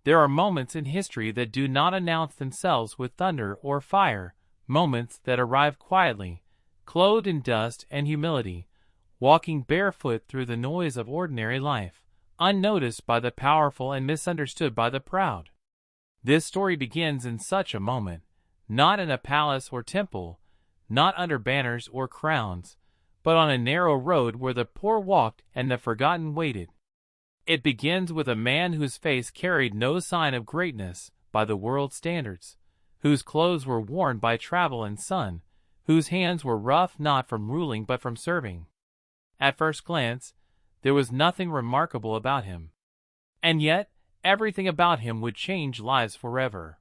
There are moments in history that do not announce themselves with thunder or fire, moments that arrive quietly, clothed in dust and humility, walking barefoot through the noise of ordinary life, unnoticed by the powerful and misunderstood by the proud. This story begins in such a moment, not in a palace or temple, not under banners or crowns, but on a narrow road where the poor walked and the forgotten waited. It begins with a man whose face carried no sign of greatness by the world's standards, whose clothes were worn by travel and sun, whose hands were rough not from ruling but from serving. At first glance, there was nothing remarkable about him. And yet, everything about him would change lives forever.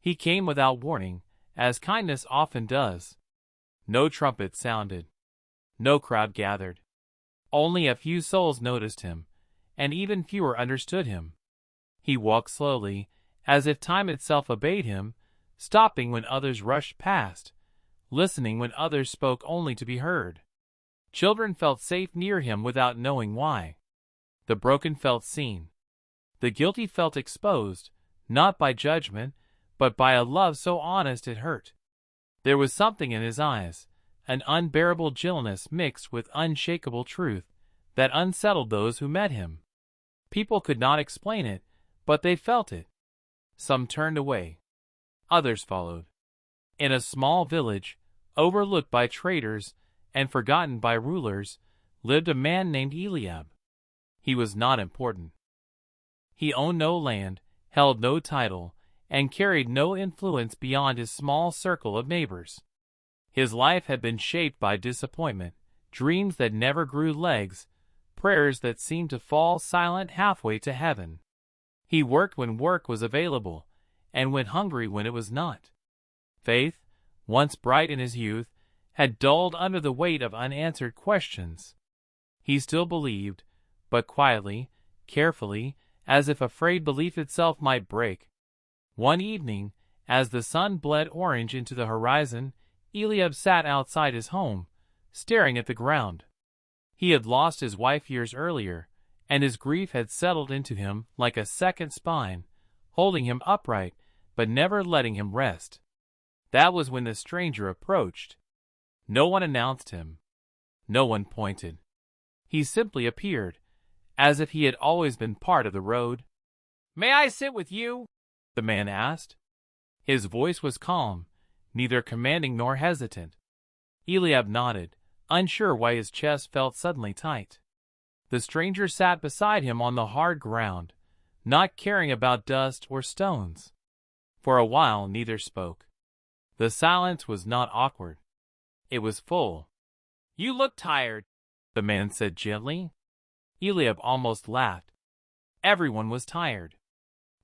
He came without warning, as kindness often does. No trumpet sounded. No crowd gathered. Only a few souls noticed him, and even fewer understood him. He walked slowly, as if time itself obeyed him, stopping when others rushed past, listening when others spoke only to be heard. Children felt safe near him without knowing why. The broken felt seen. The guilty felt exposed, not by judgment, but by a love so honest it hurt. There was something in his eyes, an unbearable gentleness mixed with unshakable truth, that unsettled those who met him. People could not explain it, but they felt it. Some turned away. Others followed. In a small village, overlooked by traders and forgotten by rulers, lived a man named Eliab. He was not important. He owned no land, held no title, and carried no influence beyond his small circle of neighbors. His life had been shaped by disappointment, dreams that never grew legs, prayers that seemed to fall silent halfway to heaven. He worked when work was available, and went hungry when it was not. Faith, once bright in his youth, had dulled under the weight of unanswered questions. He still believed, but quietly, carefully, as if afraid belief itself might break. One evening, as the sun bled orange into the horizon, Eliab sat outside his home, staring at the ground. He had lost his wife years earlier, and his grief had settled into him like a second spine, holding him upright, but never letting him rest. That was when the stranger approached. No one announced him. No one pointed. He simply appeared, as if he had always been part of the road. "May I sit with you?" the man asked. His voice was calm, neither commanding nor hesitant. Eliab nodded, unsure why his chest felt suddenly tight. The stranger sat beside him on the hard ground, not caring about dust or stones. For a while neither spoke. The silence was not awkward. It was full. "You look tired," the man said gently. Eliab almost laughed. Everyone was tired.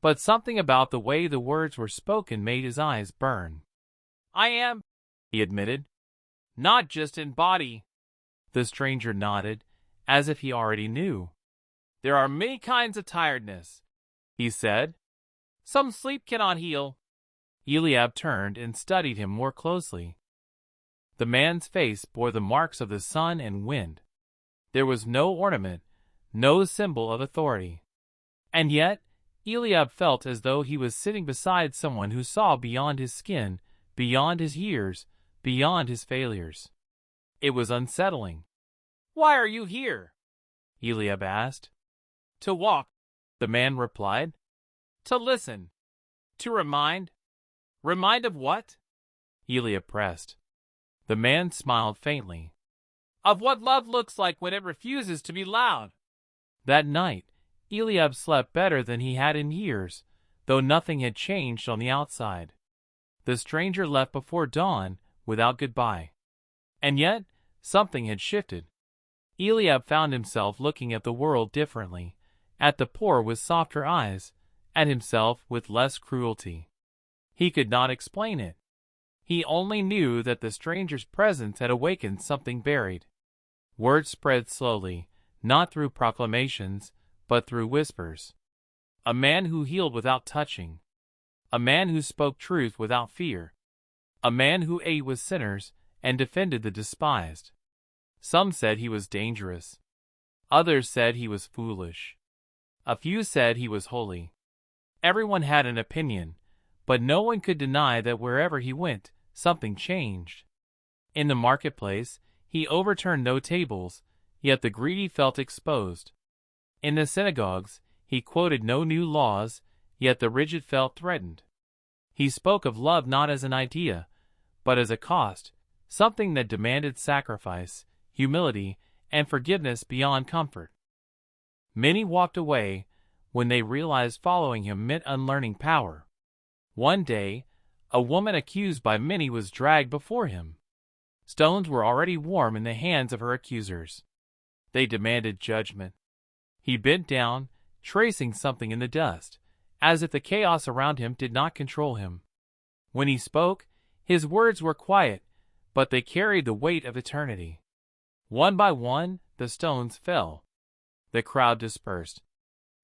But something about the way the words were spoken made his eyes burn. "I am," he admitted. "Not just in body." The stranger nodded, as if he already knew. "There are many kinds of tiredness," he said. "Some sleep cannot heal." Eliab turned and studied him more closely. The man's face bore the marks of the sun and wind. There was no ornament, no symbol of authority. And yet, Eliab felt as though he was sitting beside someone who saw beyond his skin, beyond his years, beyond his failures. It was unsettling. "Why are you here?" Eliab asked. "To walk," the man replied. "To listen. To remind." "Remind of what?" Eliab pressed. The man smiled faintly. "Of what love looks like when it refuses to be loud." That night, Eliab slept better than he had in years, though nothing had changed on the outside. The stranger left before dawn, without goodbye. And yet, something had shifted. Eliab found himself looking at the world differently, at the poor with softer eyes, at himself with less cruelty. He could not explain it. He only knew that the stranger's presence had awakened something buried. Words spread slowly, not through proclamations, but through whispers. A man who healed without touching. A man who spoke truth without fear. A man who ate with sinners and defended the despised. Some said he was dangerous. Others said he was foolish. A few said he was holy. Everyone had an opinion, but no one could deny that wherever he went, something changed. In the marketplace, he overturned no tables, yet the greedy felt exposed. In the synagogues, he quoted no new laws, yet the rigid felt threatened. He spoke of love not as an idea, but as a cost, something that demanded sacrifice, humility, and forgiveness beyond comfort. Many walked away when they realized following him meant unlearning power. One day, a woman accused by many was dragged before him. Stones were already warm in the hands of her accusers. They demanded judgment. He bent down, tracing something in the dust, as if the chaos around him did not control him. When he spoke, his words were quiet, but they carried the weight of eternity. One by one, the stones fell. The crowd dispersed.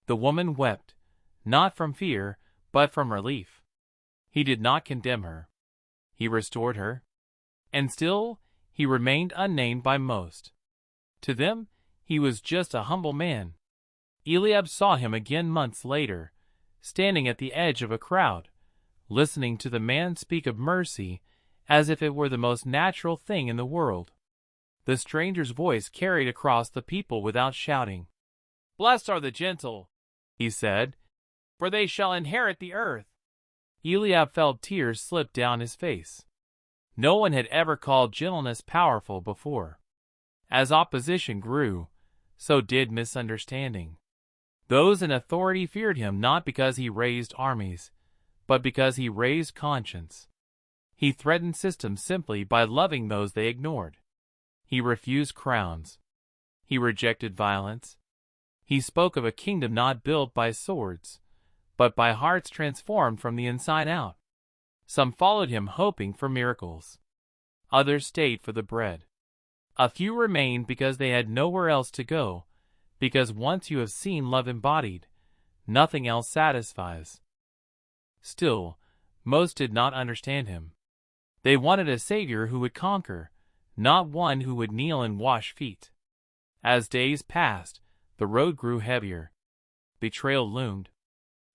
The woman wept, not from fear, but from relief. He did not condemn her. He restored her. And still, he remained unnamed by most. To them, he was just a humble man. Eliab saw him again months later, standing at the edge of a crowd, listening to the man speak of mercy as if it were the most natural thing in the world. The stranger's voice carried across the people without shouting. "Blessed are the gentle," he said, "for they shall inherit the earth." Eliab felt tears slip down his face. No one had ever called gentleness powerful before. As opposition grew, so did misunderstanding. Those in authority feared him not because he raised armies, but because he raised conscience. He threatened systems simply by loving those they ignored. He refused crowns. He rejected violence. He spoke of a kingdom not built by swords, but by hearts transformed from the inside out. Some followed him hoping for miracles. Others stayed for the bread. A few remained because they had nowhere else to go, because once you have seen love embodied, nothing else satisfies. Still, most did not understand him. They wanted a savior who would conquer, not one who would kneel and wash feet. As days passed, the road grew heavier. Betrayal loomed.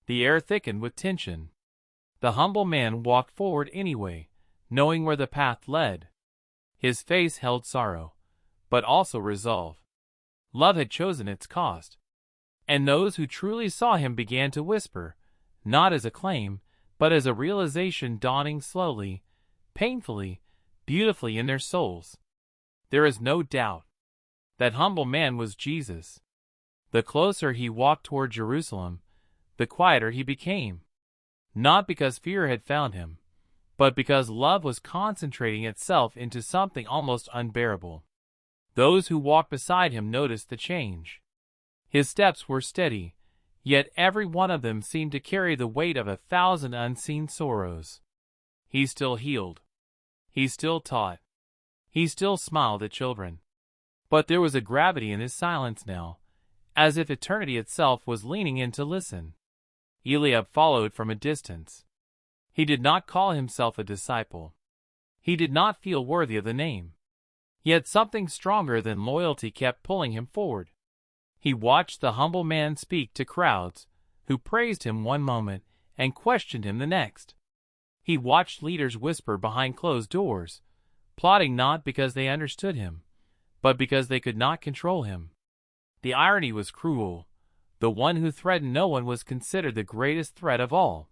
The air thickened with tension. The humble man walked forward anyway, knowing where the path led. His face held sorrow, but also resolve. Love had chosen its cost. And those who truly saw him began to whisper, not as a claim, but as a realization dawning slowly, painfully, beautifully in their souls. There is no doubt. That humble man was Jesus. The closer he walked toward Jerusalem, the quieter he became. Not because fear had found him, but because love was concentrating itself into something almost unbearable. Those who walked beside him noticed the change. His steps were steady, yet every one of them seemed to carry the weight of 1,000 unseen sorrows. He still healed. He still taught. He still smiled at children. But there was a gravity in his silence now, as if eternity itself was leaning in to listen. Eliab followed from a distance. He did not call himself a disciple. He did not feel worthy of the name. Yet something stronger than loyalty kept pulling him forward. He watched the humble man speak to crowds who praised him one moment and questioned him the next. He watched leaders whisper behind closed doors, plotting not because they understood him, but because they could not control him. The irony was cruel. The one who threatened no one was considered the greatest threat of all.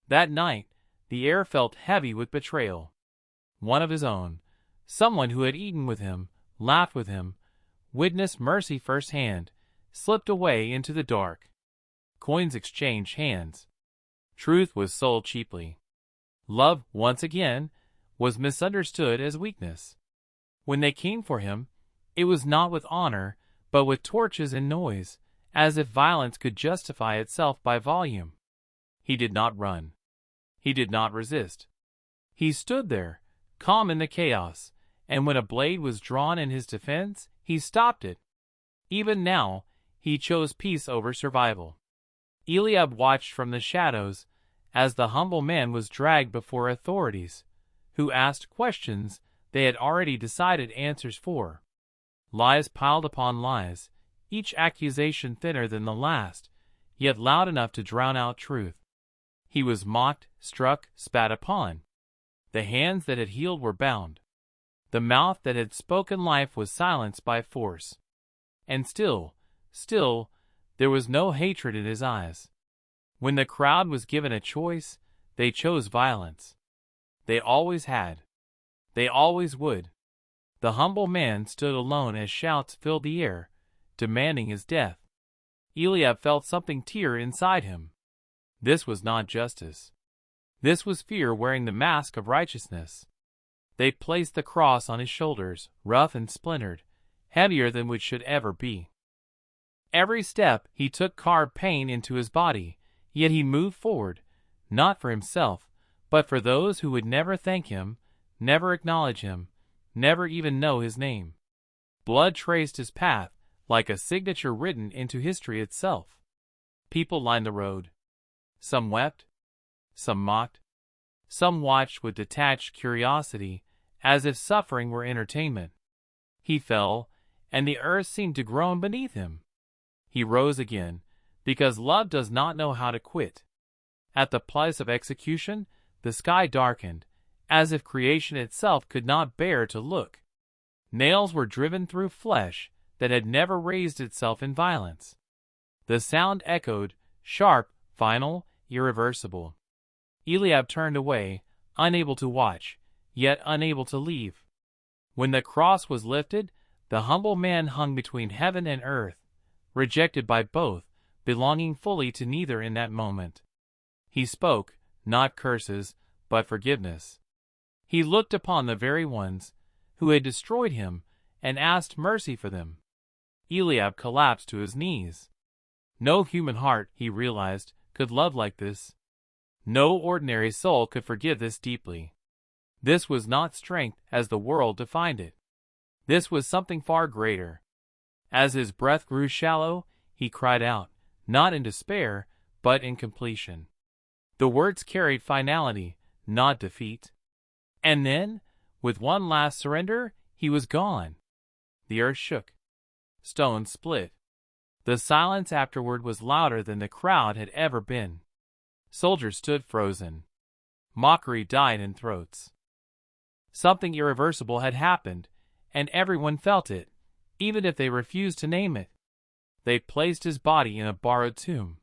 That night, the air felt heavy with betrayal. One of his own, someone who had eaten with him, laughed with him, witnessed mercy firsthand, slipped away into the dark. Coins exchanged hands. Truth was sold cheaply. Love, once again, was misunderstood as weakness. When they came for him, it was not with honor, but with torches and noise, as if violence could justify itself by volume. He did not run. He did not resist. He stood there, calm in the chaos, and when a blade was drawn in his defense, he stopped it. Even now, he chose peace over survival. Eliab watched from the shadows as the humble man was dragged before authorities, who asked questions they had already decided answers for. Lies piled upon lies, each accusation thinner than the last, yet loud enough to drown out truth. He was mocked, struck, spat upon. The hands that had healed were bound. The mouth that had spoken life was silenced by force. And still, there was no hatred in his eyes. When the crowd was given a choice, they chose violence. They always had. They always would. The humble man stood alone as shouts filled the air, demanding his death. Eliab felt something tear inside him. This was not justice. This was fear wearing the mask of righteousness. They placed the cross on his shoulders, rough and splintered, heavier than which should ever be. Every step he took carved pain into his body, yet he moved forward, not for himself, but for those who would never thank him, never acknowledge him, never even know his name. Blood traced his path, like a signature written into history itself. People lined the road. Some wept, some mocked, some watched with detached curiosity, as if suffering were entertainment. He fell, and the earth seemed to groan beneath him. He rose again, because love does not know how to quit. At the place of execution, the sky darkened, as if creation itself could not bear to look. Nails were driven through flesh that had never raised itself in violence. The sound echoed, sharp, final, irreversible. Eliab turned away, unable to watch, yet unable to leave. When the cross was lifted, the humble man hung between heaven and earth, rejected by both, belonging fully to neither in that moment. He spoke, not curses, but forgiveness. He looked upon the very ones who had destroyed him and asked mercy for them. Eliab collapsed to his knees. No human heart, he realized, could love like this. No ordinary soul could forgive this deeply. This was not strength as the world defined it. This was something far greater. As his breath grew shallow, he cried out, not in despair, but in completion. The words carried finality, not defeat. And then, with one last surrender, he was gone. The earth shook. Stones split. The silence afterward was louder than the crowd had ever been. Soldiers stood frozen. Mockery died in throats. Something irreversible had happened, and everyone felt it, even if they refused to name it. They placed his body in a borrowed tomb.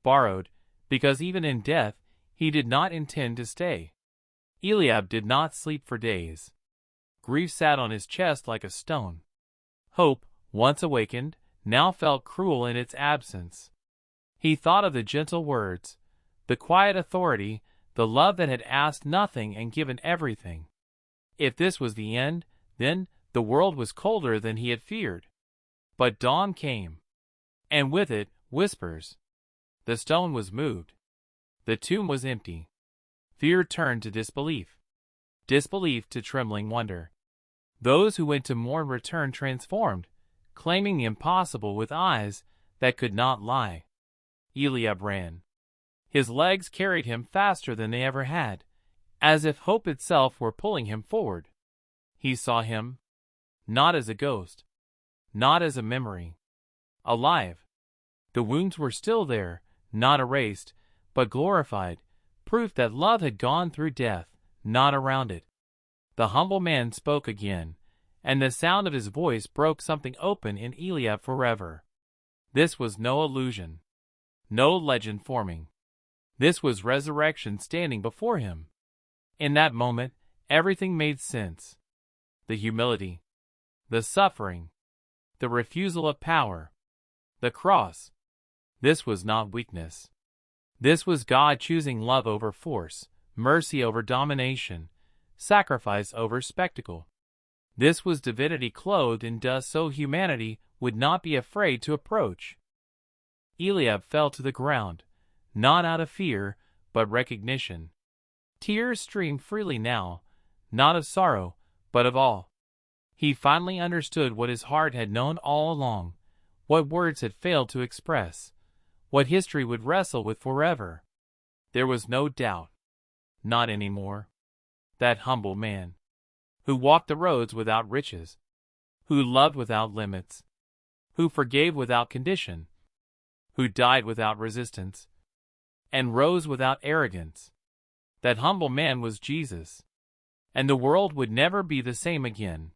Borrowed, because even in death, he did not intend to stay. Eliab did not sleep for days. Grief sat on his chest like a stone. Hope, once awakened, now felt cruel in its absence. He thought of the gentle words, the quiet authority, the love that had asked nothing and given everything. If this was the end, then the world was colder than he had feared. But dawn came. And with it, whispers. The stone was moved. The tomb was empty. Fear turned to disbelief. Disbelief to trembling wonder. Those who went to mourn returned transformed, claiming the impossible with eyes that could not lie. Eliab ran. His legs carried him faster than they ever had, as if hope itself were pulling him forward. He saw him, not as a ghost, not as a memory. Alive. The wounds were still there, not erased, but glorified, proof that love had gone through death, not around it. The humble man spoke again, and the sound of his voice broke something open in Eliab forever. This was no illusion, no legend forming. This was resurrection standing before him. In that moment, everything made sense. The humility, the suffering, the refusal of power, the cross. This was not weakness. This was God choosing love over force, mercy over domination, sacrifice over spectacle. This was divinity clothed in dust so humanity would not be afraid to approach. Eliab fell to the ground, not out of fear, but recognition. Tears streamed freely now, not of sorrow, but of awe. He finally understood what his heart had known all along, what words had failed to express, what history would wrestle with forever. There was no doubt. Not anymore. That humble man, who walked the roads without riches, who loved without limits, who forgave without condition, who died without resistance and rose without arrogance. That humble man was Jesus. And the world would never be the same again.